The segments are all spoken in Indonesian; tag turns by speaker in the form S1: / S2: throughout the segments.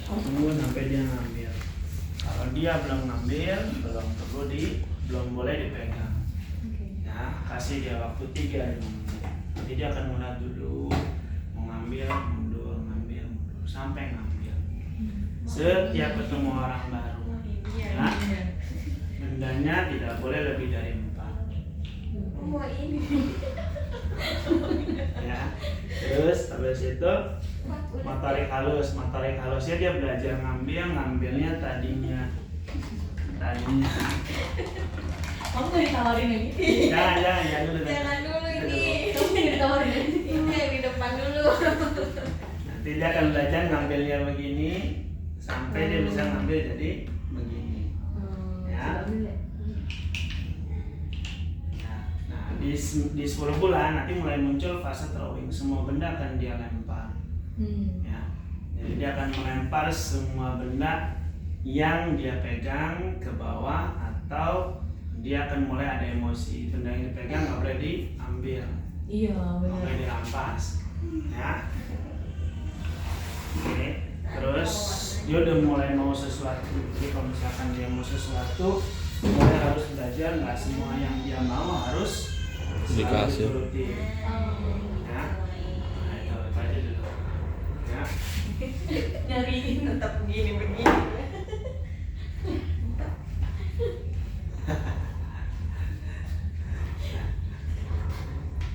S1: Tunggu sampai dia ngambil. Kalau dia belum ngambil, belum boleh dipegang. Ya, kasih dia waktu 3-5 menit. Nanti dia akan mulai dulu mengambil, mundur, sampai ngambil. Setiap ketemu orang baru, ya, bendanya tidak boleh lebih dari 4. Ya, terus habis itu motorik halusnya dia belajar ngambilnya tadinya.
S2: Kamu gak ditawarin yang gitu?
S1: Jangan dulu.
S3: Jangan dulu ini.
S2: Kamu gak ditawarin yang gitu?
S3: Ini yang di depan dulu.
S1: Nanti dia akan belajar ngambilnya begini sampai dia bisa ngambil jadi begini. Ya. Nah, di 10 bulan nanti mulai muncul fase throwing. Semua benda akan dia lempar. Ya. Jadi dia akan melempar semua benda yang dia pegang ke bawah, atau dia akan mulai ada emosi. Benda yang dipegang nggak boleh diambil.
S2: Iya,
S1: Nggak
S2: benar.
S1: boleh dirampas. Ya. Oke. Terus dia udah mulai mau sesuatu. Jadi kalau misalkan dia mau sesuatu, dia harus belajar. Nggak semua yang dia mau harus
S4: Dikasih.
S1: diturutin. Ya. Nah, itu aja dulu. Ya.
S2: Nyariin.
S3: Tetap begini.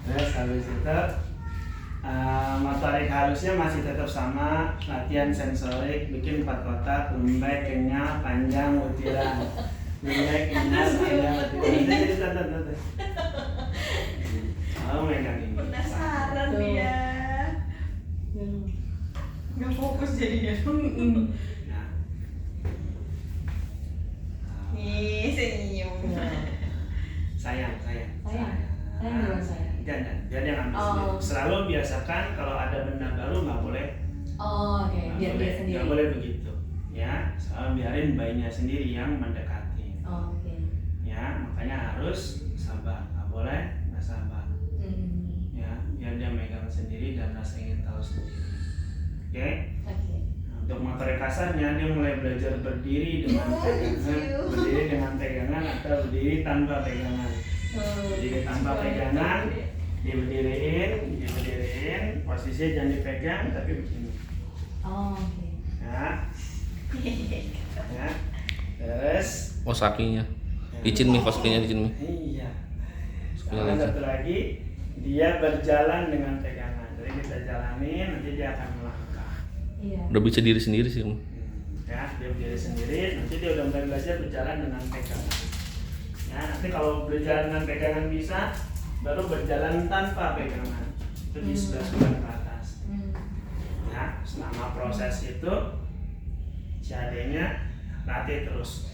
S1: Terus habis itu motorik halusnya masih tetap sama, latihan sensorik, bikin 4 kotak, lembek, kenyal, panjang, butiran. Lembek, kenyal, panjang, butiran. Jadi tata. Oh, megang ini.
S3: Penasaran dia. Nggak fokus jadinya.
S1: Nah.
S3: Nih senyum.
S1: Sayang.
S2: Sayang bukan sayang.
S1: Jangan, dia ngambil sendiri. Selalu biasakan kalau ada benda baru nggak boleh.
S2: Oh, oke. Biar dia sendiri.
S1: Nggak boleh begitu. Ya, selalu biarin bayinya sendiri yang mendekati.
S2: Oh, oke.
S1: Ya, makanya harus sabar. Nggak boleh nggak sabar. Ya, biar dia megang sendiri dan rasa ingin tahu sendiri. Oke?
S2: Oke.
S1: Nah, untuk motorik kasarnya dia mulai belajar berdiri dengan pegangan, atau berdiri tanpa pegangan. Berdiri tanpa pegangan, diberdiriin, posisinya jangan dipegang tapi begini.
S2: Oh, oke.
S1: Ya. Terus
S4: Kosakinya. Licin nih kosakinya licin nih.
S1: iya.
S4: Sekolah
S1: Sekarang
S4: aja.
S1: satu lagi, dia berjalan dengan pegangan. Jadi kita jalanin, nanti dia akan melangkah.
S2: Iya.
S4: Udah bisa diri sendiri sih.
S1: Ya, dia berdiri sendiri, nanti dia udah mulai belajar berjalan dengan pegangan. Ya, nanti kalau berjalan dengan pegangan bisa, baru berjalan tanpa pegangan. Itu di 11 bulan ke atas. Ya, selama proses itu, si adeknya latih terus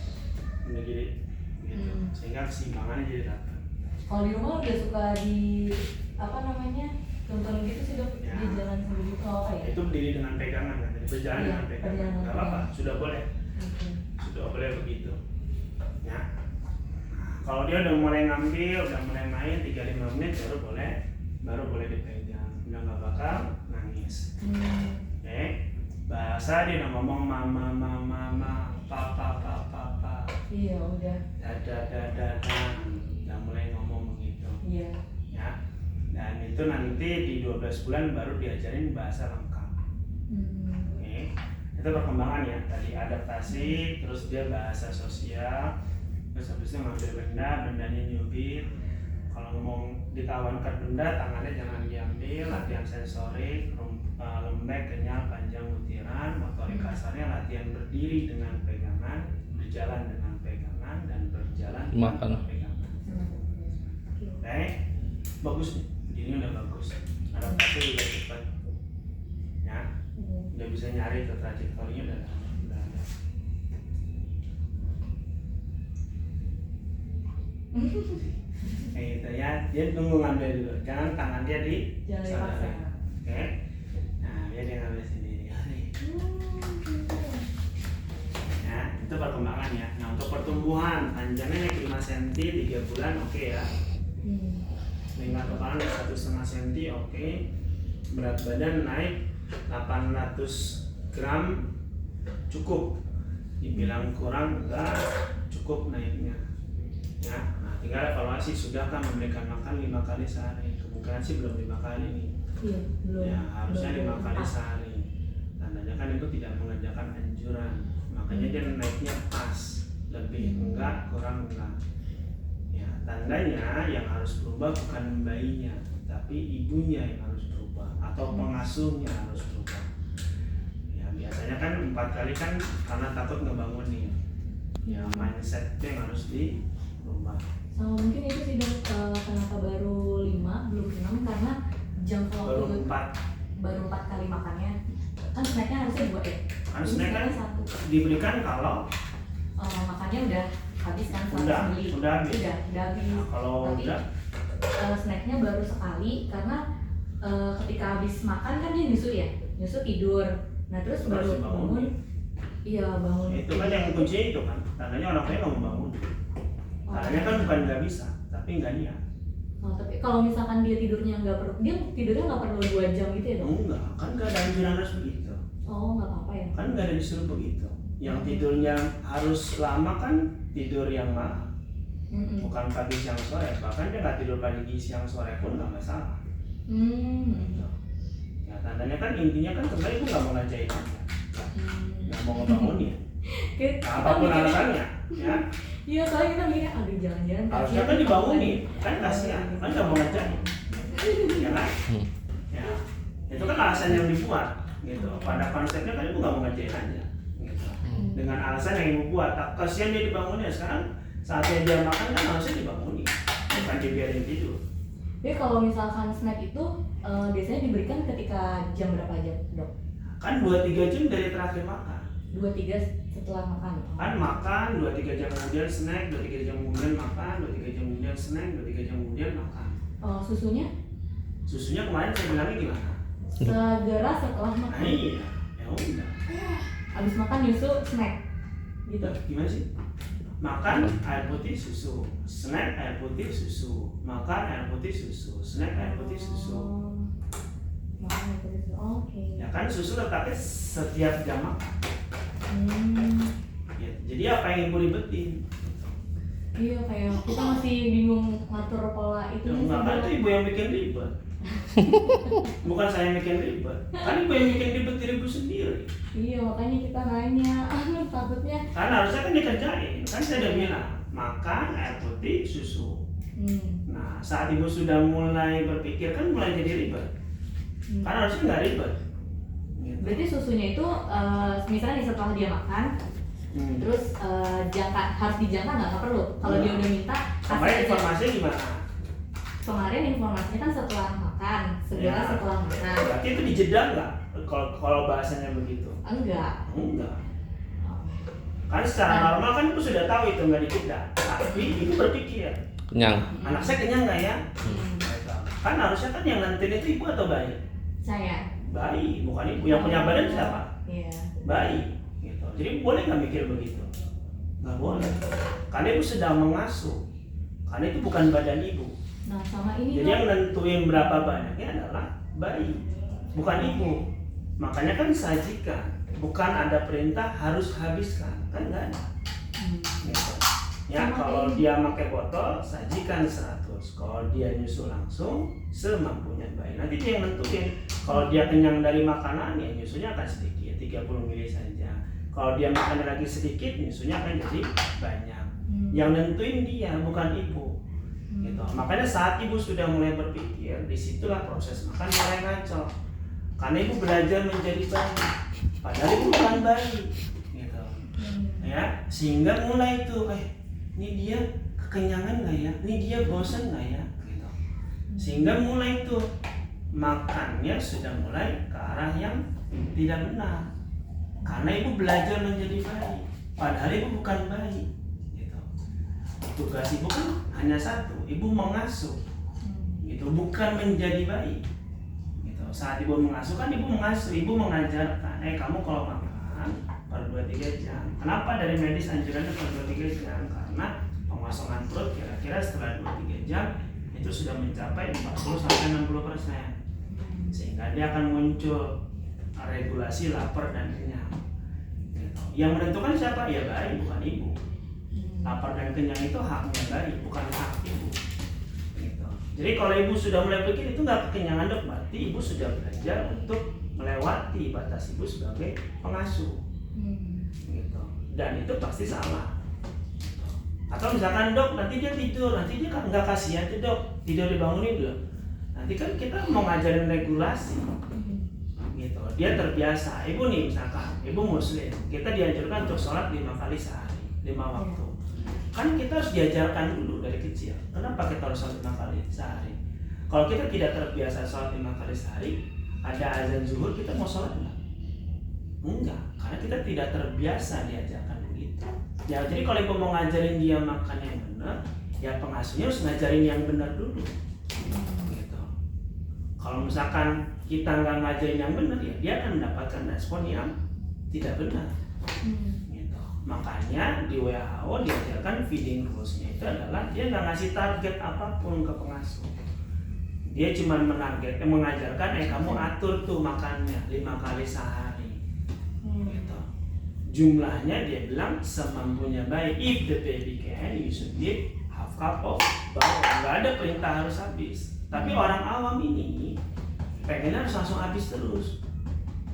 S1: begini, gitu, sehingga keseimbangannya jadi dapat.
S2: Kalau di rumah udah suka di tonton gitu sih dok,
S1: Ya.
S2: di jalan sendiri kalau apa ya?
S1: Itu berdiri dengan pegangan kan, jadi berjalan
S2: Iya,
S1: dengan pegangan.
S2: berjalan dengan
S1: Gak apa-apa,
S2: pegangan.
S1: sudah boleh,
S2: Oke.
S1: sudah boleh begitu. Ya. Kalau dia udah mulai ngambil, udah mulai main 3-5 menit baru boleh dipegang. Udah nggak bakal nangis. Oke. Bahasa dia udah ngomong mama, papa.
S2: Iya udah.
S1: Dada. Udah mulai ngomong begitu.
S2: Iya.
S1: Ya. Dan itu nanti di 12 bulan baru diajarin bahasa lengkap. Oke. Itu perkembangan ya. Tadi adaptasi, terus dia bahasa sosial, terus habis itu ngambil bendanya nyubit. Kalau ngomong ditawarkan benda, tangannya jangan diambil. Latihan sensorik, lembek, kenyal, panjang, butiran. Motorik kasarnya latihan berdiri dengan pegangan, berjalan dengan pegangan, dan berjalan
S4: Makan.
S1: tanpa pegangan. Oke, bagus nih. Ini udah bagus. Adaptasi juga cepat. Ya, udah bisa nyari ke trajektorinya udah ada. Kayak gitu ya. Dia tunggu ngambil dulu. Jangan tangan dia di
S2: Jangan
S1: saudara.
S2: dipaksa.
S1: Oke. Nah, biar dia ngambil sendiri. Ya, itu perkembangan ya. Nah, untuk pertumbuhan panjangnya naik 5 cm 3 bulan oke ya. Lingkar kepala naik 1,5 cm oke. Berat badan naik 800 gram cukup, dibilang kurang enggak, cukup naiknya. Ya, nah tinggal evaluasi, sudahkah memberikan makan 5 kali sehari? Kemungkinan sih belum 5 kali nih.
S2: Iya, belum.
S1: Ya, harusnya 5 kali
S2: Empat.
S1: sehari. Tandanya kan itu tidak mengerjakan anjuran. Makanya dia naiknya pas, lebih enggak, kurang enggak. Ya, tandanya yang harus berubah bukan bayinya, tapi ibunya yang harus berubah atau pengasuhnya harus berubah. Ya, biasanya kan 4 kali kan karena takut ngebangunin. Ya, mindsetnya yang harus dirubah.
S2: Sama mungkin itu sih Dok, kenapa baru 5 belum 6 karena jangka
S1: Baru
S2: waktu
S1: 4.
S2: baru 4 kali makannya. Kan snacknya harusnya 2 ya.
S1: Kan
S2: Ini
S1: snack kan
S2: snacknya 1.
S1: diberikan kalau
S2: Makannya udah habis kan
S1: udah
S2: beli.
S1: habis.
S2: Udah habis.
S1: Nah, kalau
S2: Tapi
S1: udah
S2: snacknya baru sekali karena ketika habis makan kan dia nyusu ya, nyusu tidur. Nah terus
S1: Terus
S2: baru
S1: bangun.
S2: bangun. Iya bangun.
S1: itu kan yang kuncinya itu kan. Tandanya orang tuanya nggak mau bangun. Tandanya kan bukan nggak bisa, tapi nggak niat.
S2: Oh, tapi kalau misalkan dia tidurnya dia tidurnya nggak perlu 2 jam gitu ya Dok?
S1: Enggak, kan nggak ada anjuran harus begitu.
S2: Oh nggak apa-apa ya?
S1: Kan nggak ada disuruh begitu. Yang tidurnya harus lama kan tidur yang malam, bukan pagi siang sore. Bahkan dia nggak tidur pagi siang sore pun nggak masalah. Gitu. Ya tandanya kan intinya kan sebenarnya ibu nggak mau ngajain aja, nggak mau ngebangunin.
S2: Kita
S1: Apapun
S2: mikirnya-
S1: alasannya, ya
S2: Iya soalnya kita mikirnya aduh jangan-jangan
S1: harusnya kan dibangunin, kan kasihan, kan nggak mau ngajain, ya kan? Ya itu kan alasan yang dibuat, gitu. Pada konsepnya kan ibu nggak mau ngajain aja, gitu. Dengan alasan yang ibu buat, tak kasihan dia dibangunin. Sekarang saatnya dia makan kan harusnya dibangunin, bukan dibiarin tidur.
S2: Jadi kalau misalkan snack itu biasanya diberikan ketika jam berapa aja Dok?
S1: Kan 2-3 jam dari terakhir makan.
S2: 2-3 setelah makan.
S1: Kan makan 2-3 jam kemudian snack, 2-3 jam kemudian makan, 2-3 jam kemudian snack, 2-3 jam kemudian makan.
S2: Susunya
S1: Susunya kemarin saya bilangnya gimana?
S2: segera setelah
S1: Nah
S2: makan.
S1: iya, ya udah.
S2: Habis makan nyusu snack gitu.
S1: Gimana sih? Makan air putih susu, snack air putih susu, makan air putih susu, snack air putih susu.
S2: Oh, makan air putih susu. Oke.
S1: Ya kan susu letaknya setiap jam makan. Ya, jadi apa yang ibu ribetin?
S2: Iya kayak kita masih bingung ngatur pola itu.
S1: Ya, enggak kan itu ibu yang bikin ribet. Bukan saya yang bikin ribet. Kan ibu yang bikin ribet diri ibu sendiri.
S2: Iya makanya kita nanya. Takutnya.
S1: Kan harusnya kan dikerjain. Kan saya udah bilang makan air putih susu. Nah saat ibu sudah mulai berpikir kan mulai jadi ribet. Kan harusnya nggak ribet. Gitu.
S2: Berarti susunya itu misalnya nih setelah dia makan, terus harus dijangka nggak perlu. Kalau dia udah minta,
S1: Kemarin
S2: kasih aja.
S1: informasinya gimana?
S2: Kemarin informasinya kan setelah makan, segera
S1: Ya.
S2: setelah makan.
S1: Berarti itu dijeda nggak? Kalau bahasanya begitu?
S2: Enggak.
S1: Enggak. Kan secara normal kan ibu sudah tahu itu nggak dijeda. Tapi ibu berpikir,
S4: Kenyang.
S1: anak saya kenyang nggak ya? Kan harusnya kan yang nentuin itu ibu atau bayi?
S2: Saya.
S1: Bayi, bukan ibu. Yang punya badan siapa?
S2: Iya.
S1: Bayi. Gitu. Jadi boleh nggak mikir begitu? Nggak boleh. Karena ibu sedang mengasuh. Karena itu bukan badan ibu.
S2: Nah sama ini
S1: Jadi
S2: Dok.
S1: yang nentuin berapa banyaknya adalah bayi, bukan ibu. Makanya kan sajikan, bukan ada perintah harus habiskan, kan nggak ada. Gitu. Ya
S2: Sama
S1: kalau
S2: ini.
S1: dia pakai botol, sajikan 100. Kalau dia nyusu langsung, semampunya bayi. Nanti dia yang nentuin. Kalau dia kenyang dari makanan, ya nyusunya akan sedikit, 30 ml saja. Kalau dia makan lagi sedikit, nyusunya akan jadi banyak. Yang nentuin dia, bukan ibu. Gitu. Makanya saat ibu sudah mulai berpikir, disitulah proses makan mulai ngaco. Karena ibu belajar menjadi bayi, padahal ibu bukan bayi, gitu. Ya, sehingga mulai itu, ini dia kekenyangan nggak ya? Ini dia bosan nggak ya? Gitu. Sehingga mulai itu makannya sudah mulai ke arah yang tidak benar. Karena ibu belajar menjadi bayi, padahal ibu bukan bayi. Tugas ibu kan hanya satu, ibu mengasuh, gitu, bukan menjadi bayi. Gitu. Saat ibu mengasuh kan ibu mengasuh, ibu mengajarkan, kamu kalau makan per 2-3 jam. Kenapa dari medis anjurannya per 2-3 jam? Karena pengosongan perut kira-kira setelah 2-3 jam itu sudah mencapai 40-60%, sehingga dia akan muncul regulasi lapar dan kenyang. Yang menentukan siapa? Ya bayi, bukan ibu. Lapar dan kenyang itu haknya bayi, bukan hak ibu. Gitu. Jadi kalau ibu sudah mulai begini itu nggak kekenyangan dok, berarti ibu sudah belajar untuk melewati batas ibu sebagai pengasuh. Gitu. Dan itu pasti salah. Atau misalkan dok nanti dia tidur, nanti dia nggak kasihan tuh dok, tidur dibangunin dulu. Nanti kan kita mau ngajarin regulasi. Gitu. Dia terbiasa. Ibu nih misalkan, ibu muslim, kita dianjurkan untuk sholat 5 kali sehari, 5 waktu. Kan kita harus diajarkan dulu dari kecil. Kenapa kita harus sholat 5 kali sehari? Kalau kita tidak terbiasa sholat 5 kali sehari, ada azan zuhur, kita mau sholat enggak? Enggak, karena kita tidak terbiasa diajarkan begitu. Ya jadi kalau ibu mau ngajarin dia makan yang benar, ya pengasuhnya harus ngajarin yang benar dulu. Gitu. Kalau misalkan kita nggak ngajarin yang benar, ya dia akan mendapatkan respon yang tidak benar. Gitu. Makanya di WHO diajarkan feeding rules-nya itu adalah dia nggak ngasih target apapun ke pengasuh. Dia cuma mengajarkan, kamu atur tuh makannya 5 kali sehari. Gitu. Jumlahnya dia bilang semampunya bayi. If the baby can, you should give half cup of bawang. Nggak ada perintah harus habis. Tapi orang awam ini pengennya harus langsung habis terus,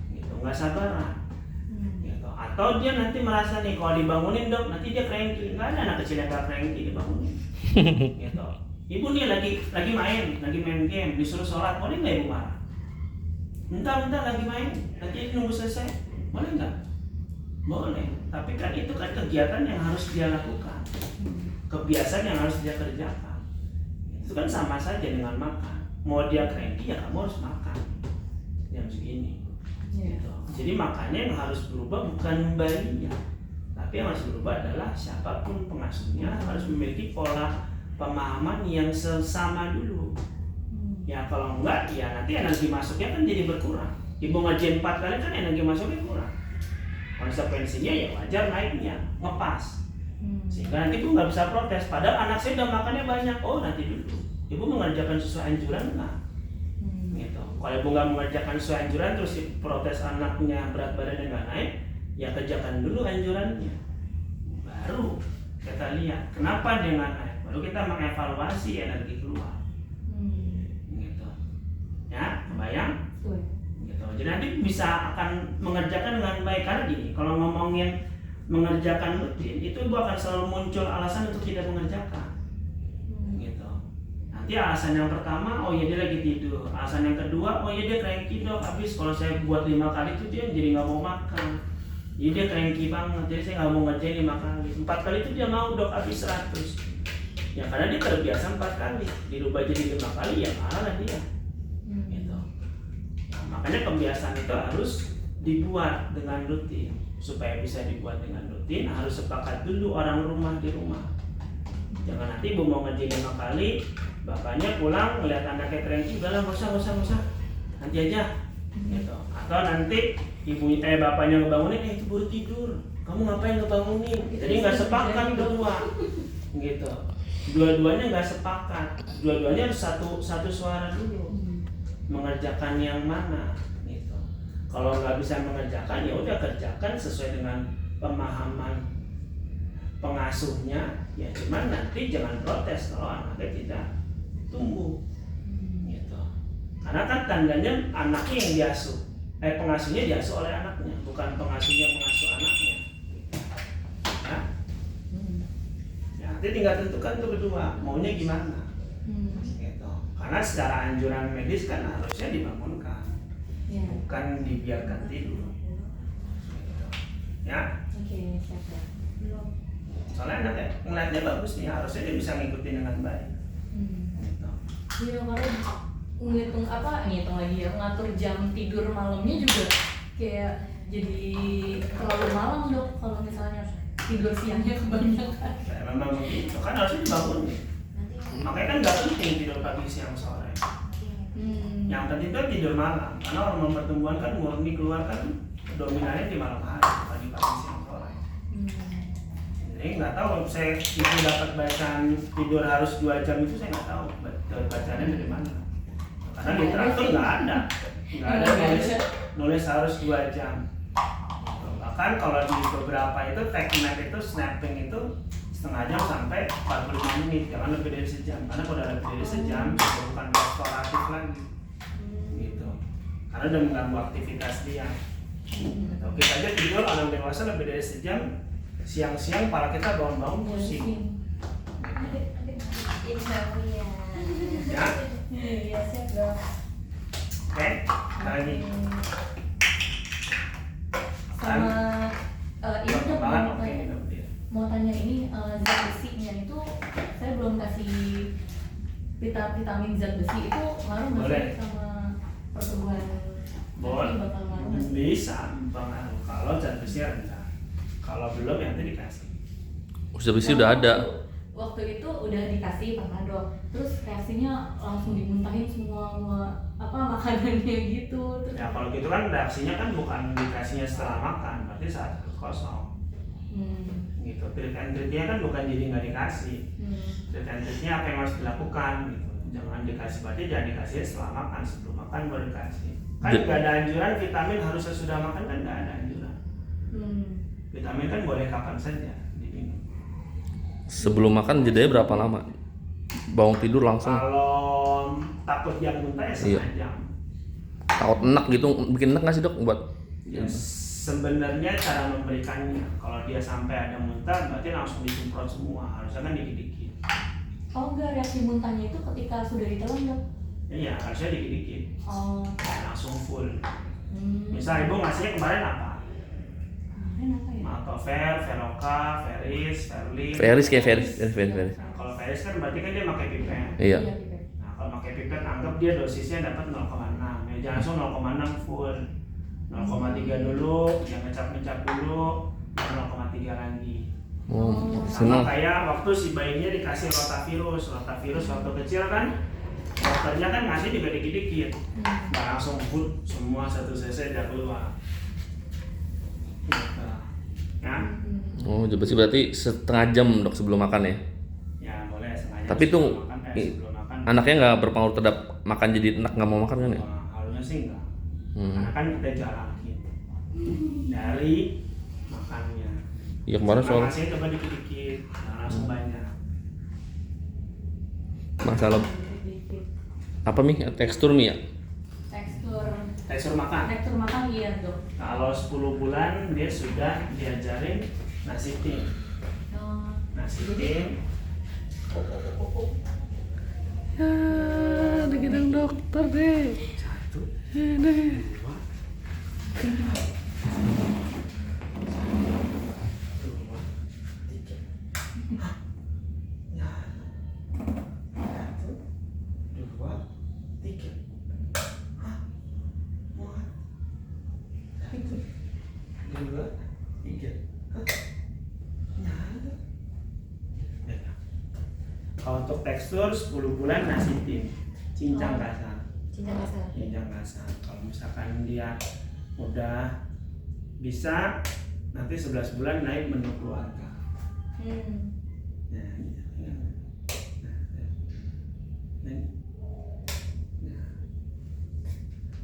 S1: gitu, nggak sabaran, gitu. Atau dia nanti merasa nih kalau dibangunin dok, nanti dia cranky. Nggak ada anak kecil yang nggak cranky dibangunin, gitu. Ibu nih lagi main game, disuruh sholat, boleh nggak ibu marah? Bentar lagi main, nanti nunggu selesai, boleh nggak? Boleh. Tapi kan itu kan kegiatan yang harus dia lakukan, kebiasaan yang harus dia kerjakan. Itu kan sama saja dengan makan. Mau dia cranky ya kamu harus makan jam segini. Gitu. Jadi makanya yang harus berubah bukan bayinya, tapi yang harus berubah adalah siapapun pengasuhnya harus memiliki pola pemahaman yang sesama dulu. Ya kalau enggak ya nanti energi masuknya kan jadi berkurang. Ibu ngajian 4 kali kan energi masuknya kurang. Konsekuensinya ya wajar naiknya, ngepas. Sehingga nanti ibu nggak bisa protes. Padahal anak saya udah makannya banyak. Oh nanti dulu. Ibu mengerjakan sesuai anjuran nggak? Gitu. Kalau ibu nggak mengerjakan sesuai anjuran terus protes anaknya berat badannya nggak naik, ya kerjakan dulu anjurannya. Baru kita lihat kenapa dia nggak naik. Baru kita mengevaluasi energi keluar. Gitu. Ya, kebayang? Gitu. Jadi nanti bisa akan mengerjakan dengan baik karena gini. Kalau ngomongin mengerjakan rutin, itu ibu akan selalu muncul alasan untuk tidak mengerjakan. Nanti alasan yang pertama, oh ya dia lagi tidur. Alasan yang kedua, oh ya dia cranky dok. Habis kalau saya buat 5 kali itu dia jadi nggak mau makan. Jadi dia cranky banget. Jadi saya nggak mau ngerjain 5 kali. 4 kali itu dia mau dok, habis 100. Ya karena dia terbiasa 4 kali. Dirubah jadi 5 kali ya malah dia. Gitu. Nah, makanya kebiasaan itu harus dibuat dengan rutin. Supaya bisa dibuat dengan rutin harus sepakat dulu orang rumah di rumah. Jangan nanti ibu mau ngerjain 5 kali, bapaknya pulang ngeliat anaknya cranky, udah lah nggak usah, nanti aja, gitu. Atau nanti bapaknya ngebangunin, itu baru tidur, kamu ngapain ngebangunin? Jadi nggak sepakat berdua, gitu. Dua-duanya nggak sepakat, dua-duanya harus satu suara dulu, mengerjakan yang mana, gitu. Kalau nggak bisa mengerjakan, ya udah kerjakan sesuai dengan pemahaman pengasuhnya, ya cuman nanti jangan protes kalau anaknya tidak tumbuh, gitu. Karena kan tandanya anaknya yang diasuh, pengasuhnya diasuh oleh anaknya, bukan pengasuhnya mengasuh anaknya. Ya, ya nanti tinggal tentukan tuh berdua maunya gimana, gitu. Karena secara anjuran medis kan harusnya dibangunkan, bukan dibiarkan tidur. Gitu. Ya.
S2: Oke, siap. Belum.
S1: Soalnya anaknya ngeliatnya bagus nih, harusnya dia bisa ngikutin dengan baik. Gitu.
S2: Iya, kalau ngitung lagi ya, ngatur jam tidur malamnya juga kayak jadi terlalu malam dok kalau misalnya tidur siangnya kebanyakan.
S1: Ya, memang begitu, kan harusnya dibangunin. Makanya kan nggak penting tidur pagi, siang, sore. Yang penting itu tidur malam, karena hormon pertumbuhan kan murni keluar kan dominannya di malam hari, pagi, siang, sore. Jadi nggak tahu, saya itu dapat bacaan tidur harus 2 jam itu saya nggak tahu bacaannya dari mana. Karena literatur nggak ada nulis harus 2 jam. Bahkan kalau di beberapa itu teknik itu snapping itu setengah jam sampai 45 menit, jangan lebih dari sejam. Karena kalau udah lebih dari sejam itu bukan restoratif lagi, gitu. Karena udah mengganggu aktivitas dia. Gitu. Kita aja tidur orang dewasa lebih dari sejam, siang-siang kepala kita bangun-bangun pusing.
S3: Insomnia.
S1: Ya,
S2: Iya, siap dok.
S1: oke. Lagi.
S2: Sama ini dok,
S1: Perkembangan
S2: mau
S1: oke
S2: tanya,
S1: gitu dia.
S2: mau tanya ini zat besinya itu saya belum kasih vitamin zat besi itu ngaruh nggak
S1: Boleh.
S2: sih sama pertumbuhan
S1: Boleh.
S2: nanti bakal ngaruh nggak sih?
S1: Bisa pengaruh kalau zat besi rendah. Kalau belum ya nanti dikasih.
S4: Udah besi udah ada.
S2: Waktu itu udah dikasih pernah dok, terus reaksinya langsung dimuntahin semua makanannya gitu. Terus,
S1: Ya kalau gitu kan reaksinya kan bukan dikasihnya setelah makan, berarti saat perut kosong. Gitu. Treat and treatnya kan bukan jadi nggak dikasih. Treat and treatnya apa yang harus dilakukan gitu. Jangan dikasih, berarti jangan dikasih setelah makan, sebelum makan baru dikasih. Kan nggak ada anjuran vitamin harus sesudah makan, kan nggak ada anjuran. Vitamin kan boleh kapan saja diminum.
S4: Sebelum makan jedanya berapa lama? Bangun tidur langsung.
S1: Kalau takut dia muntah ya setengah jam.
S4: Takut enak gitu, bikin enak nggak sih dok buat?
S1: Ya, sebenarnya cara memberikannya, kalau dia sampai ada muntah berarti langsung disemprot semua, harusnya kan dikit-dikit.
S2: oh enggak, reaksi muntahnya itu ketika sudah ditelan dok?
S1: Iya, harusnya dikit-dikit,
S2: Oh,
S1: langsung full. Misal ibu ngasihnya kemarin apa?
S2: kemarin apa ya?
S1: Maltover, Veroka, Veris, Verlin.
S4: Feris kayak Feris.
S1: Nah, kalau Veris kan berarti kan dia pakai pipet.
S4: Iya.
S2: Pipet.
S1: Nah, kalau pakai pipet anggap dia dosisnya dapat 0,6. Ya jangan langsung 0,6 full. 0,3 dulu, yang ngecap-ngecap dulu, baru 0,3 lagi. Sama kayak waktu si bayinya dikasih rotavirus waktu kecil kan, dokternya kan ngasih juga dikit-dikit, nggak langsung full semua 1 cc udah keluar. Gitu. Ya,
S4: Oh, jadi berarti setengah jam dok sebelum makan ya?
S1: ya boleh sengaja.
S4: Tapi itu
S1: sebelum makan.
S4: Anaknya nggak berpengaruh terhadap makan jadi enak nggak mau makan kan ya?
S1: Harusnya sih enggak. Karena kan kita jalanin dari makannya.
S4: Iya kemarin soal
S1: Nasinya coba dikit-dikit, jangan langsung banyak.
S4: masalah apa Mi? Tekstur Mi ya?
S2: Tekstur makan iya dok.
S1: Kalau 10 bulan dia sudah diajarin nasi tim. Nasi tim.
S4: Ya, digedang dokter deh.
S1: 1, 2, 3. Kalau untuk tekstur 10 bulan nasi tim, cincang kasar. Cincang kasar. Kalau misalkan dia udah bisa, nanti 11 bulan naik menu keluarga.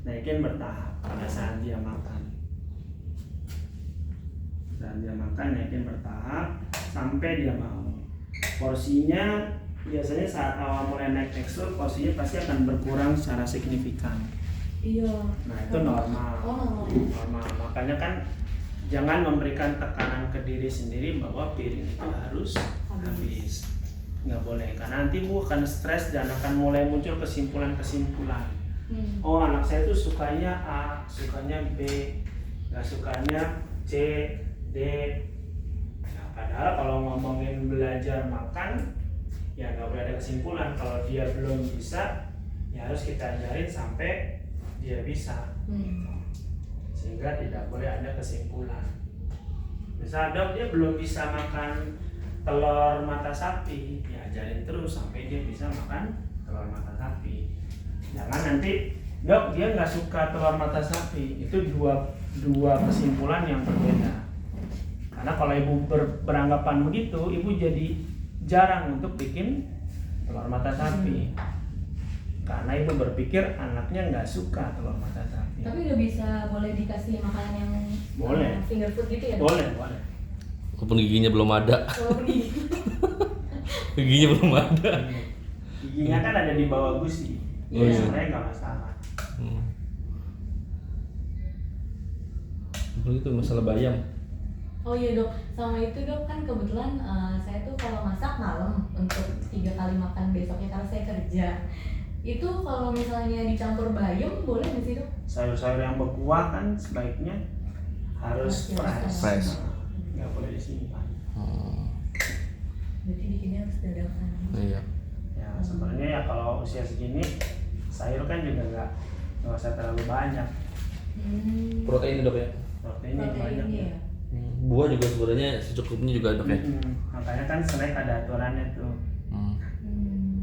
S1: Naikin bertahap pada saat dia makan. Saat dia makan naikin bertahap sampai dia mau. Porsinya biasanya saat awal mulai naik tekstur, porsinya pasti akan berkurang secara signifikan.
S2: Iya.
S1: Nah itu normal. Normal. Makanya kan jangan memberikan tekanan ke diri sendiri bahwa piring itu harus habis. Nggak boleh, karena nanti bu akan stres dan akan mulai muncul kesimpulan-kesimpulan. Oh anak saya tuh sukanya A, sukanya B, nggak sukanya C, D. Nah, padahal kalau ngomongin belajar makan, ya nggak boleh ada kesimpulan. Kalau dia belum bisa, ya harus kita ajarin sampai dia bisa. Sehingga tidak boleh ada kesimpulan. Misal dok dia belum bisa makan telur mata sapi, ya ajarin terus sampai dia bisa makan telur mata sapi. Jangan nanti dok dia nggak suka telur mata sapi, itu dua kesimpulan yang berbeda. Karena kalau ibu beranggapan begitu, ibu jadi jarang untuk bikin telur mata sapi. Karena ibu berpikir anaknya nggak suka telur mata sapi.
S2: Tapi udah bisa boleh dikasih makanan yang
S1: Boleh.
S2: finger food gitu ya?
S1: Boleh.
S4: Walaupun giginya belum ada.
S2: Walaupun gigi.
S4: Giginya belum ada.
S1: Giginya kan ada di bawah gusi.
S4: Oh, iya.
S1: Sebenarnya nggak masalah.
S4: Itu masalah bayam.
S2: Oh iya dok, sama itu dok kan kebetulan saya tuh kalau masak malam untuk 3 kali makan besoknya karena saya kerja. Itu kalau misalnya dicampur bayam boleh nggak sih dok?
S1: Sayur-sayur yang berkuah kan sebaiknya harus fresh.
S4: Fresh.
S1: Nggak boleh disimpan.
S2: Berarti bikinnya harus dadakan.
S4: Iya.
S1: Ya sebenarnya ya kalau usia segini sayur kan juga nggak usah terlalu banyak.
S4: Protein dok ya.
S1: Proteinnya banyak
S2: Proteinnya
S1: ya.
S2: ya.
S4: Buah juga sebenarnya secukupnya juga dok ya.
S1: Makanya kan snack ada aturannya tuh.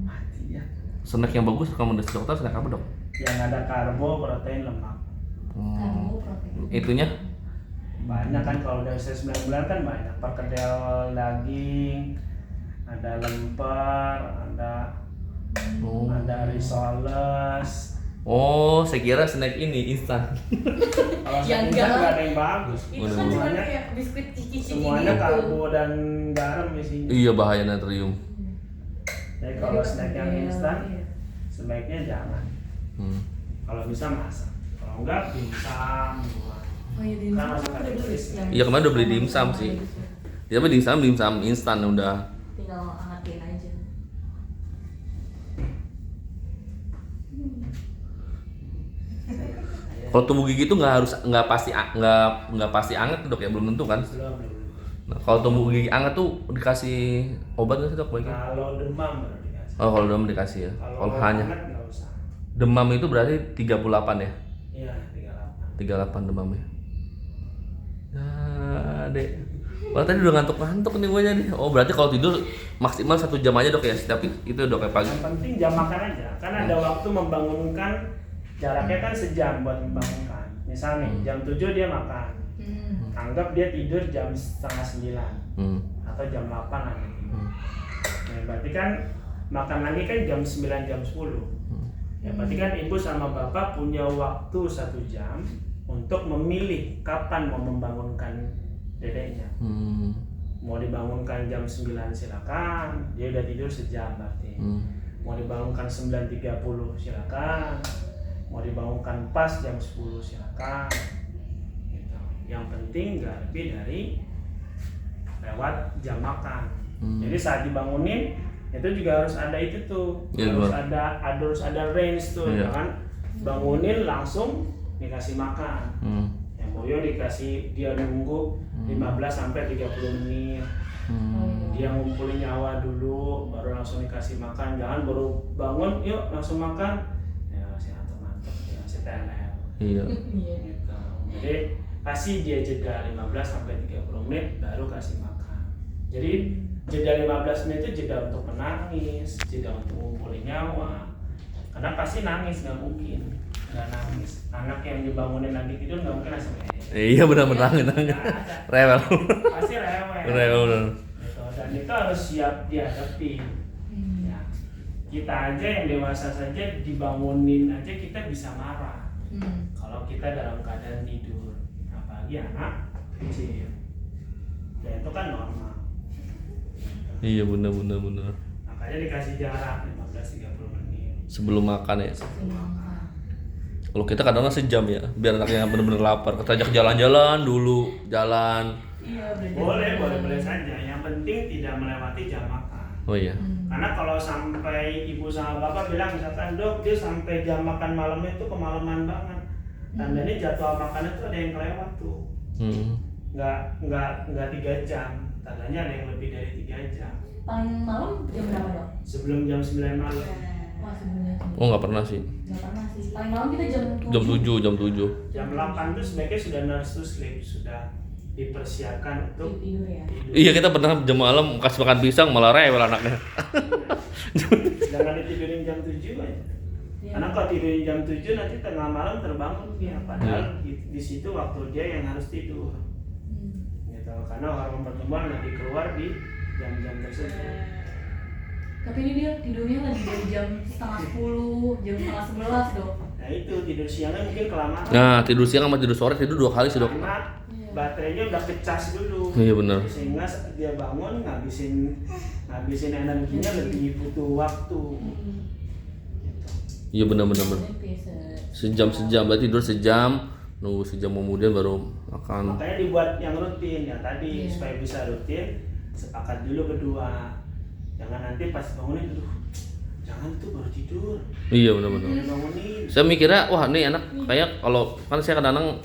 S1: Mati ya.
S4: Snack yang bagus rekomendasi dokter snack apa dok?
S1: Yang ada karbo, protein, lemak.
S2: Karbo, protein.
S4: Itunya?
S1: Banyak kan kalau udah usia 9 bulan kan banyak. Perkedel daging, ada lemper, ada risoles.
S4: Oh, saya kira snack ini instan.
S1: Kalau
S2: Yang
S1: snack instan
S2: enggak.
S1: nggak ada yang bagus.
S2: Itu kan cuma kayak biskuit ciki-ciki
S1: Semuanya
S2: gitu.
S1: karbo dan garam isinya.
S4: Iya, bahaya natrium.
S1: Jadi kalau snack yang
S2: Iya.
S1: instan sebaiknya jangan. Kalau bisa masak. Kalau enggak dimsum.
S2: Oh iya,
S1: Kan masuk
S2: udah
S1: kategori
S2: beli.
S1: snack.
S4: Iya, kemarin udah beli dimsum sih. Ya, tapi dimsum instan udah.
S2: Tinggal angetin aja.
S4: Kalau tumbuh gigi itu nggak pasti anget dok ya, belum tentu kan.
S1: Belum.
S4: Nah, kalau tumbuh gigi anget tuh dikasih obat nggak sih dok baiknya?
S1: Kalau demam baru dikasih.
S4: Oh, kalau demam dikasih ya. Kalau hanya
S1: hangat nggak usah.
S4: demam itu berarti 38 ya?
S1: Iya, 38.
S4: 38 demamnya. Ya, dek. Wah, tadi udah ngantuk-ngantuk nih gue nih. Oh, berarti kalau tidur maksimal 1 jam aja dok ya? Setiap itu dok ya pagi.
S1: Yang penting jam makan aja. Kan ada waktu membangunkan, jaraknya kan sejam buat membangunkan. Misal nih, jam 7 dia makan. Anggap dia tidur jam setengah 9 atau jam 8 nanti. Nah, berarti kan makan lagi kan jam 9, jam 10. Ya, berarti kan ibu sama bapak punya waktu 1 jam untuk memilih kapan mau membangunkan dedeknya. Mau dibangunkan jam 9 silakan, dia udah tidur sejam berarti. Mau dibangunkan 9.30 silakan, mau dibangunkan pas jam 10 silakan. Gitu. Yang penting nggak lebih dari lewat jam makan. Jadi saat dibangunin itu juga harus ada itu tuh,
S4: Ya,
S1: harus ada range tuh,
S4: Iya.
S1: jangan bangunin langsung dikasih makan. Yang Boyo dikasih, dia nunggu 15 sampai 30 menit. Dia ngumpulin nyawa dulu baru langsung dikasih makan. Jangan baru bangun yuk langsung makan. Ya masih ngantuk-ngantuk, ya masih TNL.
S4: Iya.
S1: Gitu. Jadi kasih dia jeda 15 sampai 30 menit baru kasih makan. Jadi jeda 15 menit itu jeda untuk menangis, jeda untuk ngumpulin nyawa. Karena pasti nangis, nggak mungkin nggak nangis. Anak yang dibangunin lagi tidur nggak mungkin langsung
S4: Iya benar-benar nangis. Rewel.
S1: pasti rewel.
S4: Rewel benar.
S1: Gitu. Dan itu harus siap dihadapi. Ya. Kita aja yang dewasa saja dibangunin aja kita bisa marah. Kalau kita dalam keadaan tidur, apalagi anak kecil. Dan itu kan normal.
S4: Iya benar.
S1: Makanya dikasih jarak 15-30 menit
S4: Sebelum makan ya.
S1: sebelum makan.
S4: Kalau kita kadang-kadang sejam ya, biar anaknya benar-benar lapar. Kita ajak jalan-jalan dulu, jalan.
S2: Iya, belajar.
S1: Boleh saja. Yang penting tidak melewati jam makan.
S4: Oh iya.
S1: Karena kalau sampai ibu sama bapak bilang misalkan dok dia sampai jam makan malamnya itu kemalaman banget. Tandanya jadwal makannya itu ada yang kelewat tuh. Nggak 3 jam. Tandanya ada yang lebih dari 3 jam.
S2: Paling malam jam berapa dok?
S1: Sebelum jam 9 malam.
S2: Wah sebenarnya
S4: Oh nggak pernah sih.
S2: nggak pernah sih. Paling malam kita jam
S4: Jam 7.
S1: Jam 8 itu sebaiknya sudah nurse to sleep, sudah dipersiapkan untuk
S2: tidur ya.
S1: tidur.
S4: Iya kita pernah jam malam kasih makan pisang malah rewel anaknya.
S1: Jangan ditidurin jam 7 aja.
S2: Iya.
S1: Karena kalau tidurin jam 7 nanti tengah malam terbangun dia. Padahal di situ waktu dia yang harus tidur. Gitu. Karena hormon pertumbuhan lagi keluar di jam-jam tersebut.
S2: Tapi ini dia tidurnya lagi dari jam setengah 10, jam setengah 11 dok.
S1: Nah Nah itu tidur siangnya mungkin kelamaan.
S4: Nah, tidur siang sama tidur sore tidur 2 kali sih, Dok.
S1: Karena baterainya udah kecas dulu.
S4: Iya benar.
S1: Sehingga saat dia bangun ngabisin energinya lebih butuh waktu. Gitu.
S4: Iya benar.
S2: Bisa.
S4: Sejam berarti tidur sejam, nunggu sejam kemudian baru makan.
S1: Makanya dibuat yang rutin ya tadi
S2: Iya.
S1: supaya bisa rutin, sepakat dulu berdua. Jangan nanti pas bangunin, aduh, jangan tuh baru tidur.
S4: Iya benar.
S1: Bangunin.
S4: Saya mikirnya wah nih anak kayak kalau kan saya kadang-kadang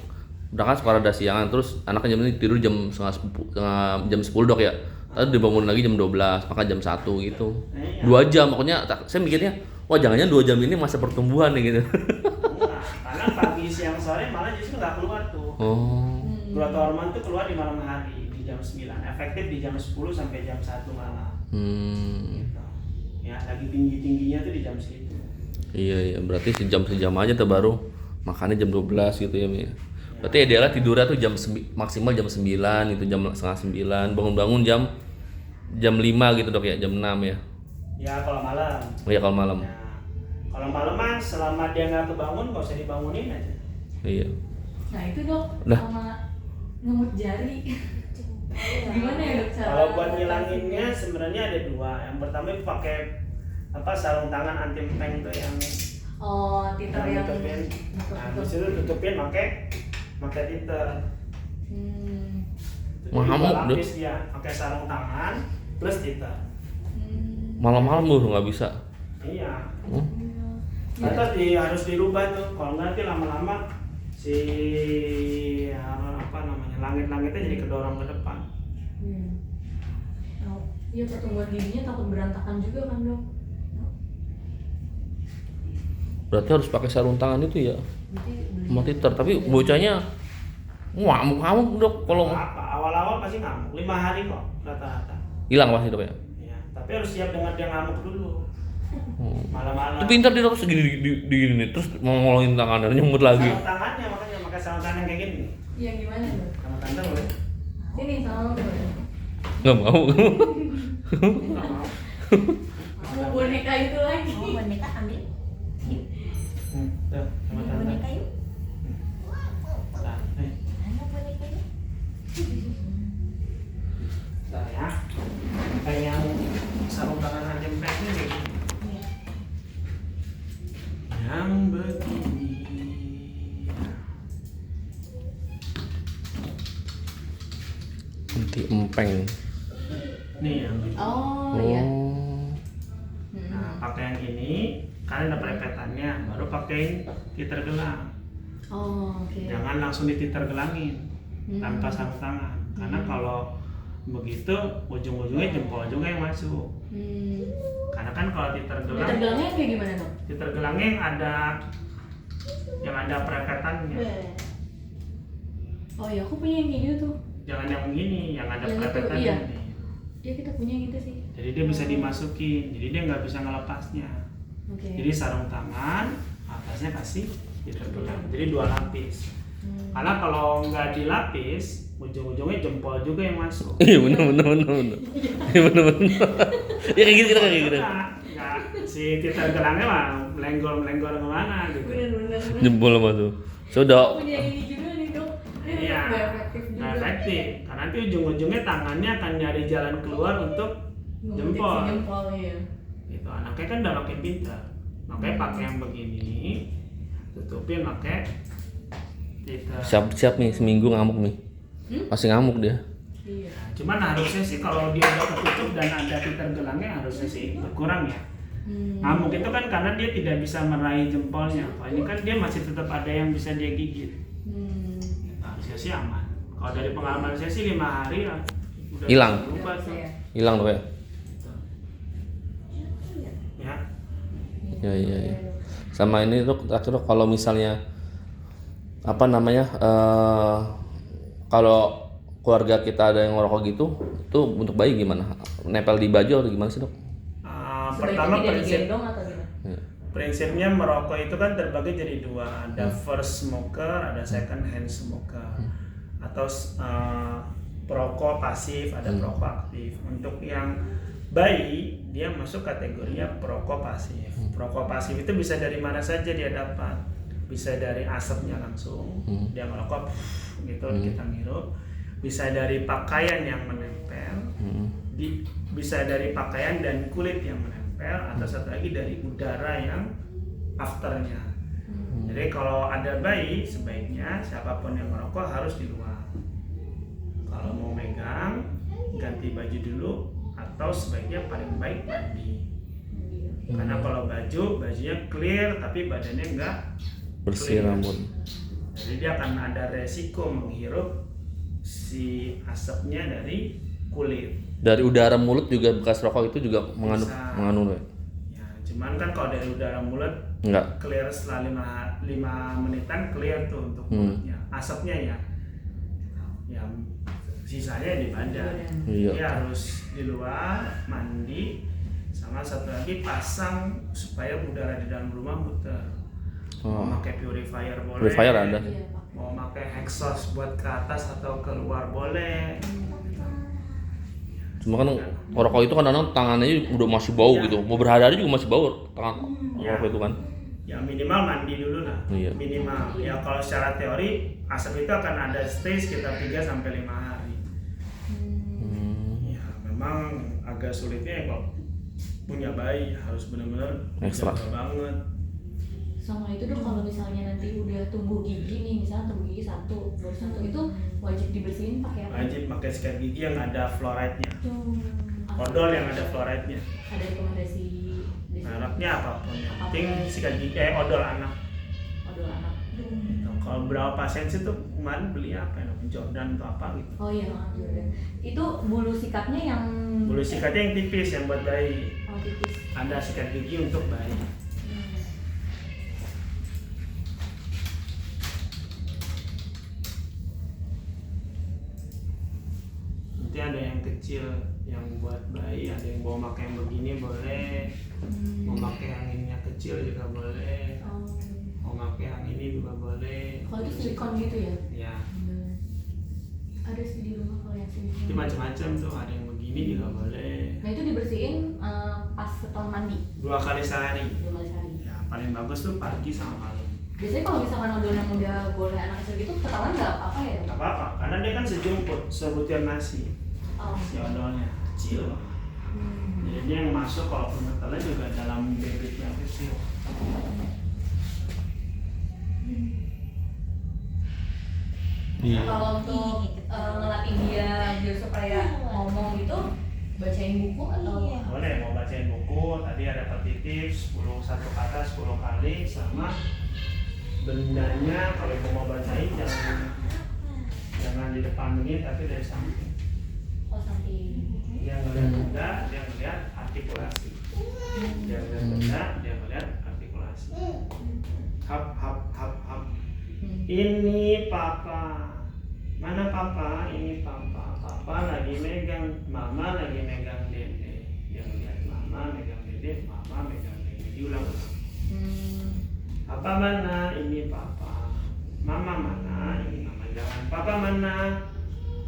S4: berangkat suka rada siangan terus anaknya jam ini tidur jam 10 Dok ya. Lalu dibangun lagi jam 12, makan jam 1 gitu.
S1: Nah, iya.
S4: 2 jam makanya saya mikirnya wah jangan-jangan 2 jam ini masa pertumbuhan nih gitu.
S1: Enggak, karena pagi siang sore malah justru nggak keluar tuh.
S4: Oh.
S1: Growth hormone tuh keluar di malam hari di jam 9, efektif di jam 10 sampai jam 1 malam. Gitu. Ya lagi tingginya tuh di jam segitu.
S4: Iya berarti sejam aja tuh baru makannya jam 12 gitu ya Mi. Berarti idealnya tidurnya tuh maksimal jam 9 itu jam setengah 9 bangun-bangun jam 5 gitu Dok ya, jam 6 ya.
S1: Ya kalau malam.
S4: Oh ya kalau malam.
S1: Ya, kalau malam mah selama dia nggak kebangun nggak usah dibangunin aja.
S4: Iya.
S2: Nah itu Dok,
S4: Nah.
S2: sama ngemut jari. Gimana ya Dok cara?
S1: Kalau buat ngilanginnya sebenarnya ada 2. Yang pertama itu pakai sarung tangan anti empeng tuh yang
S2: Oh, titer yang
S1: tutupin. Nah,
S2: tutup.
S1: habis itu tutupin pakai titer.
S4: Wah,
S1: Jadi
S4: hamuk,
S1: 2 lapis dia, pakai sarung tangan plus titer.
S4: Malam-malam tuh nggak bisa.
S1: Iya.
S4: Oh.
S1: Atau harus dirubah tuh. Kalau nggak nanti lama-lama si langit-langitnya jadi kedorong ke depan.
S2: Iya pertumbuhan giginya takut berantakan juga kan Dok.
S4: Berarti harus pakai sarung tangan itu ya.
S2: Nanti beli.
S4: Sama titer, tapi bocahnya ngamuk Dok kalau
S1: Apa? Awal-awal pasti ngamuk. 5 hari kok rata-rata.
S4: hilang pasti Dok ya.
S1: Iya. Tapi harus siap dengan dia ngamuk dulu. Malam-malam.
S4: Itu pintar dia Dok segini di nih terus mau ngolongin tangannya nyemut lagi.
S1: Sarung tangannya makanya pakai sarung tangan yang kayak gini.
S2: Iya gimana Dok?
S1: Sama tante boleh.
S2: Sini sama Dok.
S4: Nggak mau.
S1: Nggak mau.
S2: Mau boneka itu lagi.
S3: Oh, boneka ambil.
S1: Tuh, sama
S3: Ambil
S1: tante.
S3: boneka yuk.
S1: Nah, nih.
S3: Mana boneka yuk?
S1: Nah, ya. Kayak yang sarung tangan anti empeng ini kayak gini. Yang begini.
S4: Anti empeng.
S1: Nih yang begini.
S2: Oh iya.
S1: Nah, pakai yang ini, kalian ada perepetannya, baru pakai titer gelang.
S2: Oh oke.
S1: Jangan langsung dititer gelangin tanpa sarung tangan, karena kalau begitu ujung-ujungnya jempol juga yang masuk. Karena kan kalau titer gelang,
S2: Titer gelangnya kayak gimana Dok?
S1: titer gelangnya yang ada perepetannya.
S2: Oh iya aku punya yang kayak gitu tuh.
S1: Jangan yang begini, yang ada
S2: Yang itu,
S1: perepetannya
S2: iya.
S1: nih.
S2: Ya kita punya yang itu sih.
S1: Jadi dia bisa dimasukin, jadi dia nggak bisa ngelepasnya.
S2: Oke.
S1: Jadi sarung tangan, atasnya kasih titer gelang. Jadi 2 lapis. Karena kalau nggak dilapis, ujung-ujungnya jempol juga yang masuk.
S4: Iya benar. Iya benar. Ya kayak gitu kita kayak gitu.
S1: Nggak, si titer gelangnya mah melenggor kemana gitu.
S2: Bener.
S4: Jempol sama tuh. Sudah.
S2: Aku punya ini juga nih Dok. Ini
S1: Iya,
S2: nggak efektif juga.
S1: nggak efektif. Karena nanti ujung-ujungnya tangannya akan nyari jalan keluar untuk
S2: Nguntit
S1: jempol.
S2: si jempol iya.
S1: Gitu. Anaknya kan udah makin pintar. Makanya pakai yang begini, tutupin pakai titer.
S4: Siap nih seminggu ngamuk nih. Pasti ngamuk dia.
S2: Iya.
S1: Cuman harusnya sih kalau dia udah ketutup dan ada titer gelangnya harusnya sih berkurang ya. Ngamuk itu kan karena dia tidak bisa meraih jempolnya. Kalau ini kan dia masih tetap ada yang bisa dia gigit. Harusnya sih aman. Kalau dari pengalaman saya sih 5 hari lah udah
S4: Hilang.
S1: bisa berubah tuh.
S4: Hilang Dok ya.
S1: Ya.
S4: Iya. Sama ini Dok, terakhir Dok, kalau misalnya apa namanya kalau keluarga kita ada yang ngerokok gitu, itu untuk bayi gimana? Nempel di baju atau gimana sih Dok?
S1: Pertama
S2: tidak
S1: prinsip
S2: digendong atau gimana?
S1: prinsipnya merokok itu kan terbagi jadi 2, ada first smoker, ada second hand smoker, atau perokok pasif, ada perokok aktif. Untuk yang bayi dia masuk kategorinya perokok pasif. Perokok pasif itu bisa dari mana saja dia dapat. bisa dari asapnya langsung, dia ngerokok gitu kita ngirup, bisa dari pakaian yang menempel, bisa dari pakaian dan kulit yang menempel, atau satu lagi dari udara yang afternya. Jadi kalau ada bayi, sebaiknya siapapun yang merokok harus di luar. Kalau mau megang, ganti baju dulu, atau sebaiknya paling baik mandi. Karena kalau bajunya clear tapi badannya enggak
S4: Bersih
S1: clear.
S4: rambut.
S1: Jadi dia akan ada resiko menghirup si asapnya dari kulit.
S4: Dari udara mulut juga bekas rokok itu juga mengandung
S1: Bisa.
S4: mengandung ya?
S1: Ya, cuman kan kalau dari udara mulut
S4: Enggak.
S1: clear setelah 5 menitan clear tuh untuk mulutnya. Asapnya ya sisanya di badan.
S4: Iya.
S1: Dia harus di luar mandi, sama satu lagi pasang supaya udara di dalam rumah muter. Mau pakai purifier boleh.
S4: Purifier ada.
S2: Iya, Pak.
S1: Mau pakai exhaust buat ke atas atau keluar boleh.
S4: Cuma kan rokok itu kadang-kadang tangannya udah masih bau gitu. Mau berhari-hari juga masih bau tangan rokok itu kan.
S1: Ya minimal mandi dulu lah.
S4: Iya.
S1: Minimal. Ya kalau secara teori asap itu akan ada stay sekitar 3 sampai 5 hari. Ya memang agak sulitnya ya kalau punya bayi harus benar-benar
S4: Ekstra.
S1: jaga banget.
S2: Sama itu dong, kalau misalnya nanti udah tumbuh gigi nih, misalnya tumbuh gigi baru satu itu wajib dibersihin pakai apa?
S1: Wajib pakai sikat gigi yang ada fluoride-nya.
S2: Apa?
S1: Odol yang ada fluoride-nya.
S2: Ada rekomendasi di sini?
S1: Mereknya apapun. Yang
S2: Apapun.
S1: penting sikat gigi odol anak.
S2: Odol anak.
S1: Gitu. Kalau berapa sensi tuh kemarin beli apa ya? Jordan atau apa gitu.
S2: Oh iya, Jordan. Itu bulu sikatnya yang
S1: Bulu sikatnya yang tipis yang buat bayi.
S2: Oh, tipis.
S1: Ada sikat gigi untuk bayi. Nanti ada yang kecil yang buat bayi, ada yang mau pakai yang begini boleh, mau pakai yang ininya kecil juga boleh,
S2: Oh.
S1: mau pakai yang ini juga boleh.
S2: Kalau itu silikon gitu ya?
S1: Ya,
S2: Ada sih di rumah kalau yang silikon.
S1: itu macam-macam tuh, ada yang begini juga boleh.
S2: Nah itu dibersihin pas setelah mandi
S1: 2 kali sehari.
S2: 2 kali sehari.
S1: Ya, paling bagus tuh pagi sama malam.
S2: Biasanya kalau misalkan odol yang udah boleh anak kecil gitu ketahuan nggak apa-apa ya?
S1: Gak apa-apa, karena dia kan sejumput, sebutir nasi.
S2: Oh.
S1: Si odolnya kecil. Jadi dia yang masuk kalau penetelan juga dalam bebek yang kecil.
S4: Iya.
S2: Kalau untuk ngelatih dia biar supaya ngomong gitu, bacain buku atau
S1: Boleh mau bacain buku, tadi ada petitif 1 kata 10 kali, sama bendanya kalau mau bacain jangan di depan ini tapi dari samping.
S2: oh samping.
S1: Dia ngeliat benda, dia ngeliat artikulasi. Dia ngeliat benda, dia ngeliat artikulasi. Hap hap hap hap. Ini papa. Mana papa? Ini papa. Papa lagi megang, mama lagi megang dede. Dia ngeliat mama megang dede, mama megang dede. Diulang-ulang. Papa mana? Ini papa. Mama mana? Ini mama. Jangan papa mana?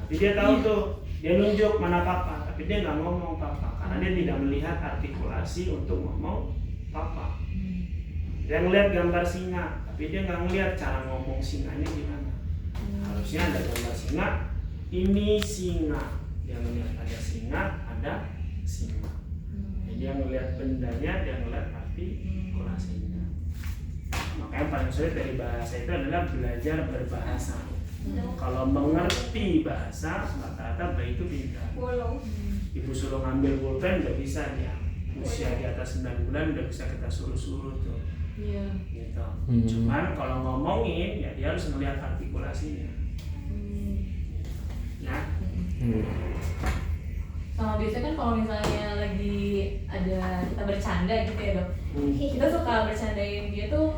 S1: Tapi dia tahu tuh, dia nunjuk mana papa, tapi dia nggak ngomong papa karena dia tidak melihat artikulasi untuk ngomong papa. Dia ngeliat gambar singa, tapi dia nggak ngeliat cara ngomong singanya gimana. Harusnya ada gambar singa, ini singa. Dia ngeliat ada singa, ada singa. Jadi dia ngeliat bendanya, dia ngeliat artikulasinya. Makanya paling sulit dari bahasa itu adalah belajar berbahasa. Kalau mengerti bahasa, rata-rata bayi itu pintar. Ibu suruh ngambil pulpen nggak bisa dia. Usia di atas 9 bulan udah bisa kita suruh-suruh tuh.
S2: Iya.
S1: Gitu. Cuman kalau ngomongin ya dia harus melihat artikulasinya. Ya.
S2: Sama biasanya kan kalau misalnya lagi ada kita bercanda gitu ya dok, kita suka bercandain dia tuh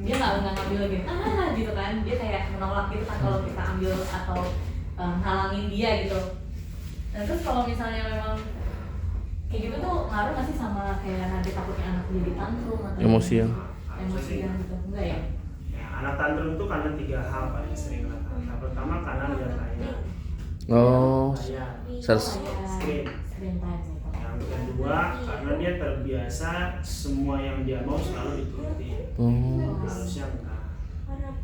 S2: dia nggak ngambil gitu gitu kan, dia kayak menolak gitu kan kalau kita ambil atau halangin dia gitu. Nah terus kalau misalnya memang kayak gitu tuh ngaruh nggak sih sama kayak nanti takutnya anak jadi tantrum atau
S4: Emosian.
S2: emosian gitu, enggak ya?
S1: Ya, anak tantrum itu karena 3 hal paling sering rata-rata. Pertama karena lihat layar.
S4: Oh,
S1: Layar.
S4: Sers.
S1: Screen.
S2: Screen time gitu.
S1: Yang kedua kedua karena dia terbiasa semua yang dia mau selalu diturutin. Harusnya enggak.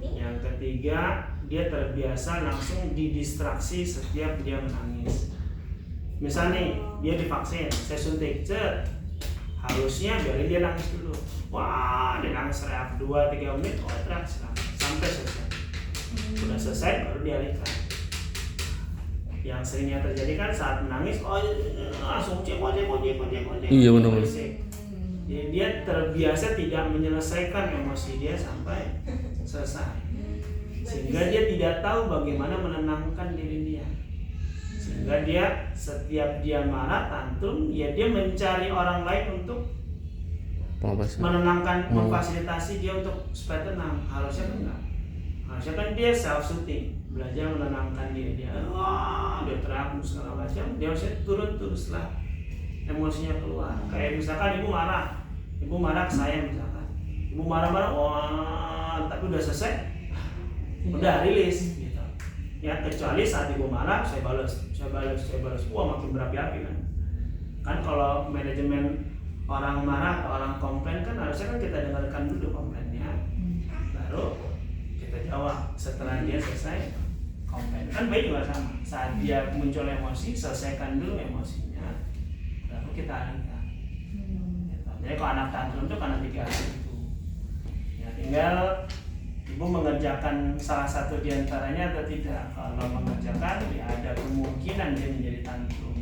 S1: Yang ketiga, dia terbiasa langsung didistraksi setiap dia menangis. Misal nih, dia divaksin, saya suntik, harusnya biarin dia nangis dulu. Wah, dia nangis teriak 2-3 menit, teriak sampai selesai. Udah selesai baru dialihkan. Yang seringnya terjadi kan saat menangis, langsung cekot.
S4: Iya, benar.
S1: Jadi dia terbiasa tidak menyelesaikan emosi dia sampai selesai, sehingga dia tidak tahu bagaimana menenangkan diri dia. Sehingga dia setiap dia marah tantrum, ya dia mencari orang lain untuk menenangkan, memfasilitasi dia untuk supaya tenang. Harusnya kan enggak. Harusnya kan dia self-soothing, belajar menenangkan diri dia. Dia teriak segala macam, dia harusnya turun setelah emosinya keluar. Kayak misalkan ibu marah ke saya misalkan. Ibu marah-marah, tapi udah selesai, udah rilis gitu. Ya kecuali saat ibu marah, saya balas. Makin berapi-api kan. Kan kalau manajemen orang marah atau orang komplain kan harusnya kan kita dengarkan dulu komplainnya, baru kita jawab setelah dia selesai komplain. Kan baik juga sama. Saat dia muncul emosi, selesaikan dulu emosinya, baru kita alihkan. Jadi kalau anak tantrum itu karena 3 hal itu. Ya tinggal ibu mengerjakan salah satu diantaranya atau tidak. Kalau mengerjakan, ya ada kemungkinan dia menjadi tantrum.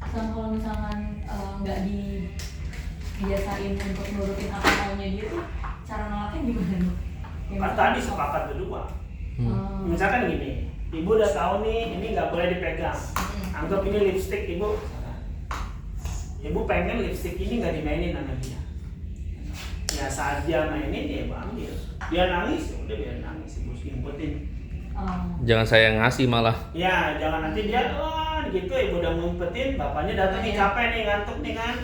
S2: Sama kalau misalkan nggak dibiasain untuk nurutin apa maunya dia tuh, cara nolaknya gimana nih?
S1: Kan tadi sepakat berdua. Misalkan gini, ibu udah tahu nih ini nggak boleh dipegang. Anggap ini lipstick ibu. Ibu pengen lipstick ini nggak dimainin sama dia. Ya saat dia mainin dia ambil. Dia nangis, ya udah biar nangis, ibu inputin.
S4: Jangan saya yang ngasih malah.
S1: Ya jangan nanti dia gitu ibu udah ngumpetin, bapaknya datang nih capek nih, ngantuk nih kan,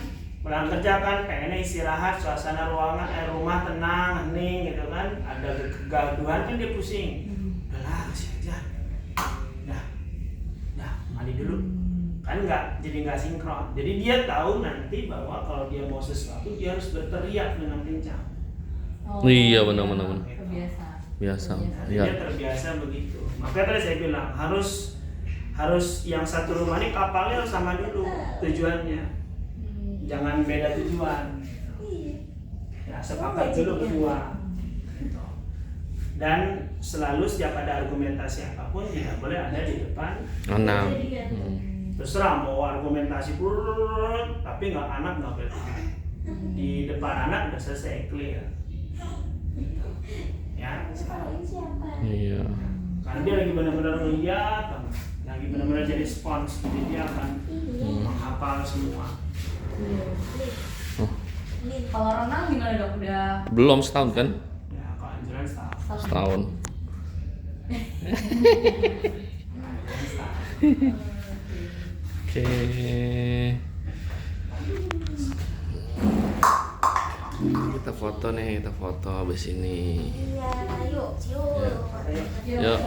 S1: pulang kerja kan, pengennya istirahat, suasana rumah tenang, hening gitu kan, ada kegaduhan kan dia pusing. Udahlah kasih aja, dah mandi dulu. Kan nggak sinkron. Jadi dia tahu nanti bahwa kalau dia mau sesuatu dia harus berteriak dengan kencang.
S4: Iya benar. Biasa.
S1: Dia terbiasa begitu. Makanya tadi saya bilang harus yang satu rumah ini kapalnya harus sama dulu tujuannya. Jangan beda tujuan. Ya sepakat dulu berdua. Dan selalu setiap ada argumentasi apapun tidak boleh ada di depan
S4: anak.
S1: Terserah mau argumentasi tapi anak nggak boleh di depan anak udah selesai clear. Ya.
S4: Iya.
S1: Karena dia lagi benar-benar melihat, lagi benar-benar jadi spons, jadi dia akan menghafal semua.
S2: Kalau renang gimana dok? Udah
S4: Belum setahun kan?
S1: Ya kalau anjuran
S4: Setahun. Oke. Kita foto habis ini.
S3: Iya, yuk.
S4: Yuk.
S3: Yuk.